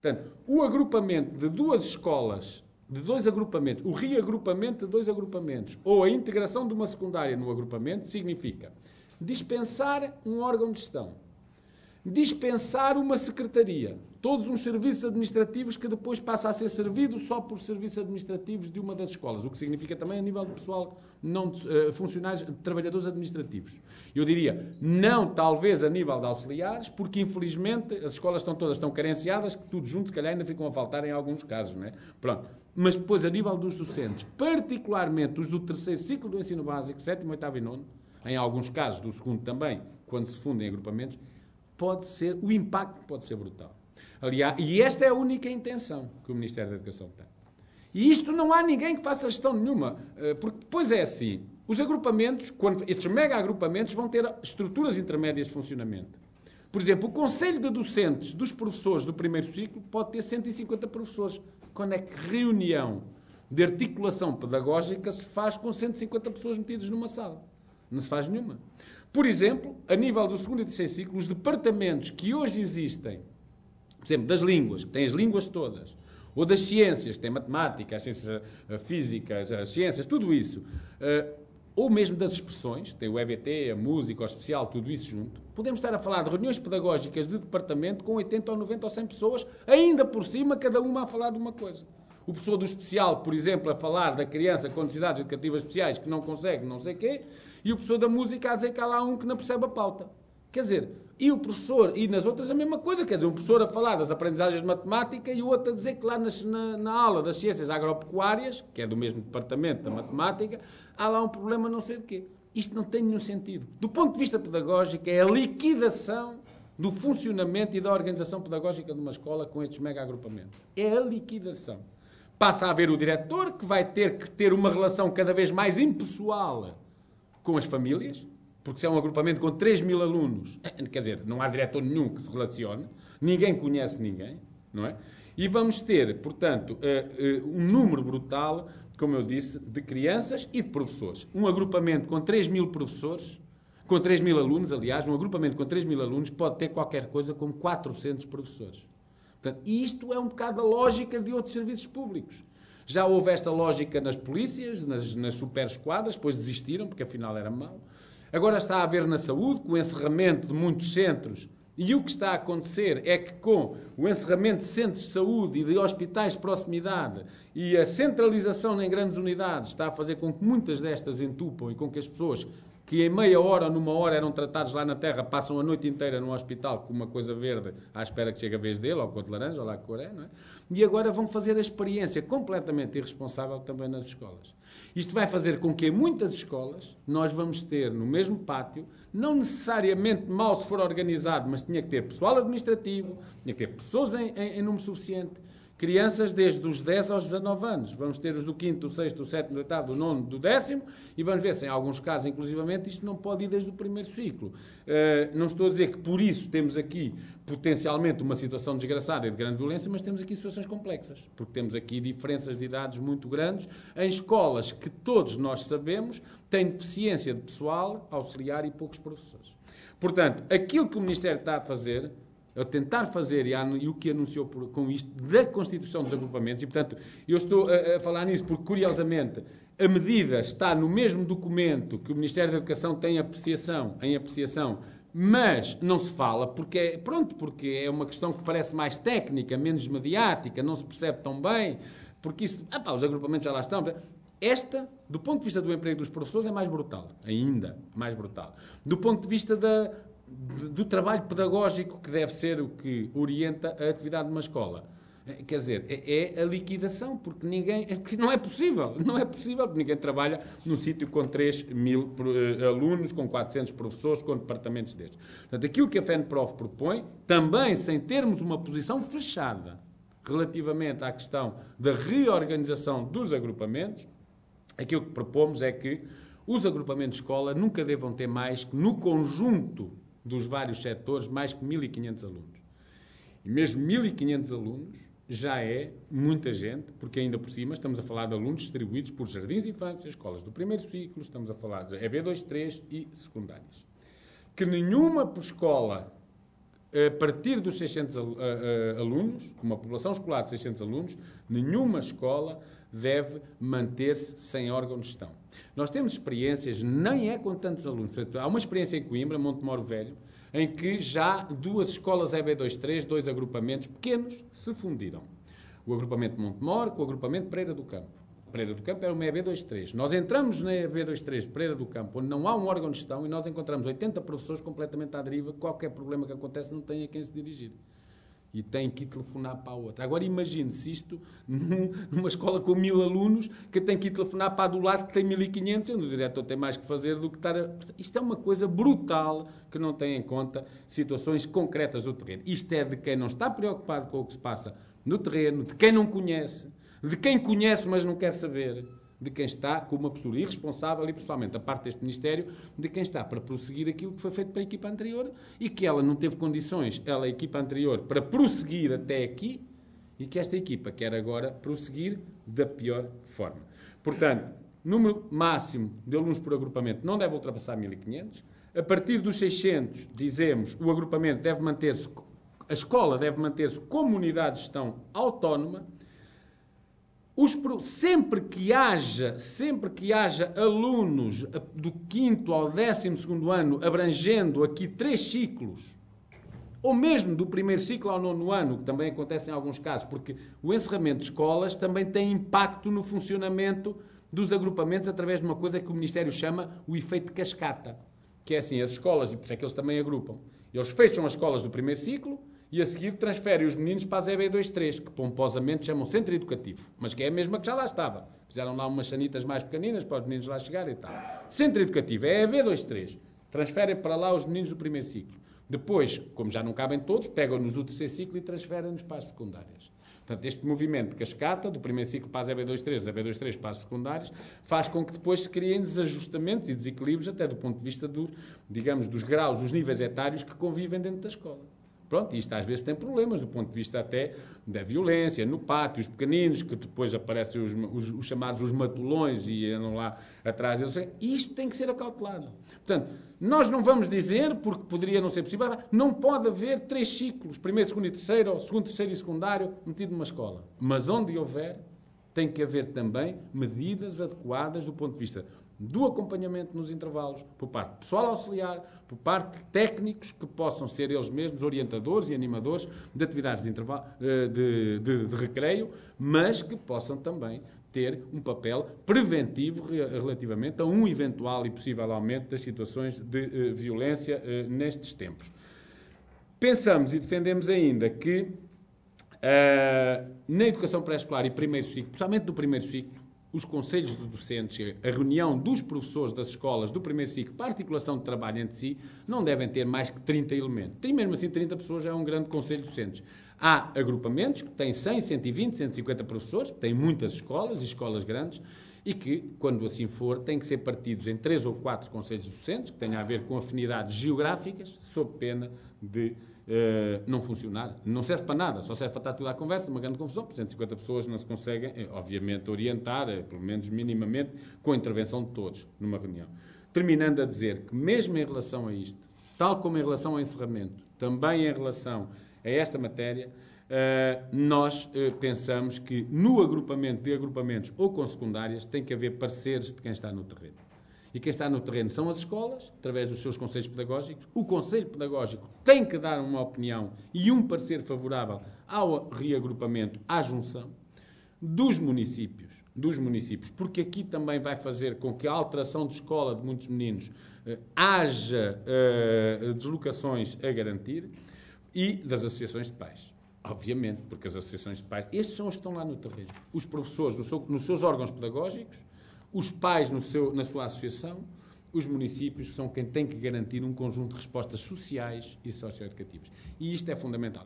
Portanto, o agrupamento de duas escolas, de dois agrupamentos, o reagrupamento de dois agrupamentos, ou a integração de uma secundária no agrupamento, significa dispensar um órgão de gestão, dispensar uma secretaria, todos uns serviços administrativos que depois passa a ser servido só por serviços administrativos de uma das escolas, o que significa também a nível de pessoal, não funcionários, trabalhadores administrativos. Eu diria, não talvez a nível de auxiliares, porque infelizmente as escolas estão carenciadas, que tudo junto, se calhar ainda ficam a faltar em alguns casos, não é? Pronto. Mas depois a nível dos docentes, particularmente os do terceiro ciclo do ensino básico, sétimo, oitavo e nono, em alguns casos do segundo também, quando se fundem agrupamentos, o impacto pode ser brutal. Aliás, e esta é a única intenção que o Ministério da Educação tem. E isto não há ninguém que faça gestão nenhuma, porque depois é assim, os agrupamentos, estes mega agrupamentos vão ter estruturas intermédias de funcionamento. Por exemplo, o Conselho de Docentes dos professores do primeiro ciclo pode ter 150 professores. Quando é que reunião de articulação pedagógica se faz com 150 pessoas metidas numa sala? Não se faz nenhuma. Por exemplo, a nível do segundo e terceiro ciclo, os departamentos que hoje existem, por exemplo, das línguas, que têm as línguas todas, ou das ciências, que têm matemática, as ciências físicas, as ciências, tudo isso, ou mesmo das expressões, tem o EVT, a música, o especial, tudo isso junto, podemos estar a falar de reuniões pedagógicas de departamento com 80 ou 90 ou 100 pessoas, ainda por cima, cada uma a falar de uma coisa. O professor do especial, por exemplo, a falar da criança com necessidades educativas especiais que não consegue não sei o quê, e o professor da música a dizer que há lá um que não percebe a pauta. Quer dizer, e o professor, e nas outras a mesma coisa, quer dizer, um professor a falar das aprendizagens de matemática e o outro a dizer que lá na aula das ciências agropecuárias, que é do mesmo departamento da matemática, há lá um problema não sei de quê. Isto não tem nenhum sentido. Do ponto de vista pedagógico, é a liquidação do funcionamento e da organização pedagógica de uma escola com estes mega agrupamentos. É a liquidação. Passa a haver o diretor, que vai ter que ter uma relação cada vez mais impessoal com as famílias, porque se é um agrupamento com 3.000 alunos, quer dizer, não há diretor nenhum que se relacione, ninguém conhece ninguém, não é? E vamos ter, portanto, um número brutal, como eu disse, de crianças e de professores. Um agrupamento com 3.000 professores, com 3.000 alunos, aliás, um agrupamento com 3.000 alunos pode ter qualquer coisa como 400 professores. Portanto, isto é um bocado a lógica de outros serviços públicos. Já houve esta lógica nas polícias, nas super esquadras, depois desistiram, porque afinal era mau. Agora está a haver na saúde, com o encerramento de muitos centros, e o que está a acontecer é que com o encerramento de centros de saúde e de hospitais de proximidade e a centralização em grandes unidades está a fazer com que muitas destas entupam e com que as pessoas que em meia hora ou numa hora eram tratados lá na terra, passam a noite inteira no hospital com uma coisa verde à espera que chegue a vez dele, ou cor de laranja, ou lá que cor é, não é? E agora vão fazer a experiência completamente irresponsável também nas escolas. Isto vai fazer com que em muitas escolas nós vamos ter no mesmo pátio, não necessariamente mal se for organizado, mas tinha que ter pessoal administrativo, tinha que ter pessoas em número suficiente, crianças desde os 10 aos 19 anos. Vamos ter os do 5º, do 6º, do 7º, do 8º, do 9º, do 10º e vamos ver se em alguns casos, inclusivamente, isto não pode ir desde o primeiro ciclo. Não estou a dizer que por isso temos aqui potencialmente uma situação desgraçada e de grande violência, mas temos aqui situações complexas, porque temos aqui diferenças de idades muito grandes em escolas que todos nós sabemos têm deficiência de pessoal, auxiliar e poucos professores. Portanto, aquilo que o Ministério está a fazer, a tentar fazer, e o que anunciou com isto, da constituição dos agrupamentos, e, portanto, eu estou a falar nisso porque, curiosamente, a medida está no mesmo documento que o Ministério da Educação tem em apreciação, mas não se fala, porque é uma questão que parece mais técnica, menos mediática, não se percebe tão bem, porque isso, os agrupamentos já lá estão. Esta, do ponto de vista do emprego dos professores, é mais brutal, ainda mais brutal. Do ponto de vista do trabalho pedagógico, que deve ser o que orienta a atividade de uma escola. Quer dizer, é a liquidação, porque não é possível, porque ninguém trabalha num sítio com 3.000 alunos, com 400 professores, com departamentos destes. Portanto, aquilo que a FENPROF propõe, também sem termos uma posição fechada relativamente à questão da reorganização dos agrupamentos, aquilo que propomos é que os agrupamentos de escola nunca devam ter mais que, no conjunto dos vários setores, mais que 1.500 alunos. E mesmo 1.500 alunos já é muita gente, porque ainda por cima estamos a falar de alunos distribuídos por jardins de infância, escolas do primeiro ciclo, estamos a falar de EB2, 3 e secundárias. Que nenhuma escola a partir dos 600 alunos, com uma população escolar de 600 alunos, nenhuma escola deve manter-se sem órgão de gestão. Nós temos experiências, nem é com tantos alunos. Portanto, há uma experiência em Coimbra, Montemoro Velho, em que já 2 escolas EB23, 2 agrupamentos pequenos, se fundiram. O agrupamento de Montemoro com o agrupamento de Pereira do Campo. Pereira do Campo era uma EB23. Nós entramos na EB23 de Pereira do Campo, onde não há um órgão de gestão, e nós encontramos 80 professores completamente à deriva. Qualquer problema que acontece não tem a quem se dirigir. E tem que ir telefonar para a outra. Agora imagine-se isto numa escola com 1000 alunos, que tem que ir telefonar para a do lado que tem 1500, onde o diretor tem mais que fazer do que estar a... Isto é uma coisa brutal que não tem em conta situações concretas do terreno. Isto é de quem não está preocupado com o que se passa no terreno, de quem não conhece, de quem conhece mas não quer saber, de quem está com uma postura irresponsável e, principalmente, a parte deste Ministério, de quem está para prosseguir aquilo que foi feito para a equipa anterior e que ela não teve condições, a equipa anterior, para prosseguir até aqui e que esta equipa quer agora prosseguir da pior forma. Portanto, número máximo de alunos por agrupamento não deve ultrapassar 1500. A partir dos 600, dizemos, o agrupamento deve manter-se, a escola deve manter-se como unidade de gestão autónoma. Sempre que haja alunos do 5º ao 12º ano, abrangendo aqui 3 ciclos, ou mesmo do primeiro ciclo ao 9º ano, que também acontece em alguns casos, porque o encerramento de escolas também tem impacto no funcionamento dos agrupamentos através de uma coisa que o Ministério chama o efeito de cascata, que é assim, as escolas, e por isso é que eles também agrupam, eles fecham as escolas do primeiro ciclo, e a seguir transferem os meninos para as EB23, que pomposamente chamam Centro Educativo, mas que é a mesma que já lá estava. Fizeram lá umas sanitas mais pequeninas para os meninos lá chegarem e tal. Centro Educativo é a EB23. Transferem para lá os meninos do primeiro ciclo. Depois, como já não cabem todos, pegam-nos do terceiro ciclo e transferem-nos para as secundárias. Portanto, este movimento de cascata, do primeiro ciclo para as EB23, EB23 para as secundárias, faz com que depois se criem desajustamentos e desequilíbrios até do ponto de vista dos graus, dos níveis etários que convivem dentro da escola. Pronto, isto às vezes tem problemas, do ponto de vista até da violência, no pátio, os pequeninos, que depois aparecem os chamados os matulões e andam lá atrás deles. Isto tem que ser acautelado. Portanto, nós não vamos dizer, porque poderia não ser possível, não pode haver 3 ciclos, primeiro, segundo e terceiro, ou segundo, terceiro e secundário, metido numa escola. Mas onde houver, tem que haver também medidas adequadas do ponto de vista do acompanhamento nos intervalos, por parte do pessoal auxiliar, por parte de técnicos que possam ser eles mesmos orientadores e animadores de atividades de recreio, mas que possam também ter um papel preventivo relativamente a um eventual e possível aumento das situações de violência nestes tempos. Pensamos e defendemos ainda que na educação pré-escolar e primeiro ciclo, principalmente do primeiro ciclo, os conselhos de docentes, a reunião dos professores das escolas do primeiro ciclo para articulação de trabalho entre si, não devem ter mais que 30 elementos. E mesmo assim, 30 pessoas já é um grande conselho de docentes. Há agrupamentos que têm 100, 120, 150 professores, têm muitas escolas e escolas grandes, e que, quando assim for, têm que ser partidos em 3 ou 4 conselhos docentes, que tenham a ver com afinidades geográficas, sob pena de não funcionar. Não serve para nada, só serve para estar tudo à conversa, uma grande confusão, por 150 pessoas não se conseguem, obviamente, orientar, pelo menos minimamente, com a intervenção de todos, numa reunião. Terminando a dizer que, mesmo em relação a isto, tal como em relação ao encerramento, também em relação a esta matéria, nós pensamos que no agrupamento de agrupamentos ou com secundárias tem que haver parceiros de quem está no terreno. E quem está no terreno são as escolas, através dos seus conselhos pedagógicos. O Conselho Pedagógico tem que dar uma opinião e um parecer favorável ao reagrupamento, à junção dos municípios, porque aqui também vai fazer com que a alteração de escola de muitos meninos haja deslocações a garantir, e das associações de pais. Obviamente, porque as associações de pais, estes são os que estão lá no terreno. Os professores nos seus órgãos pedagógicos, os pais na sua associação, os municípios são quem tem que garantir um conjunto de respostas sociais e socioeducativas. E isto é fundamental.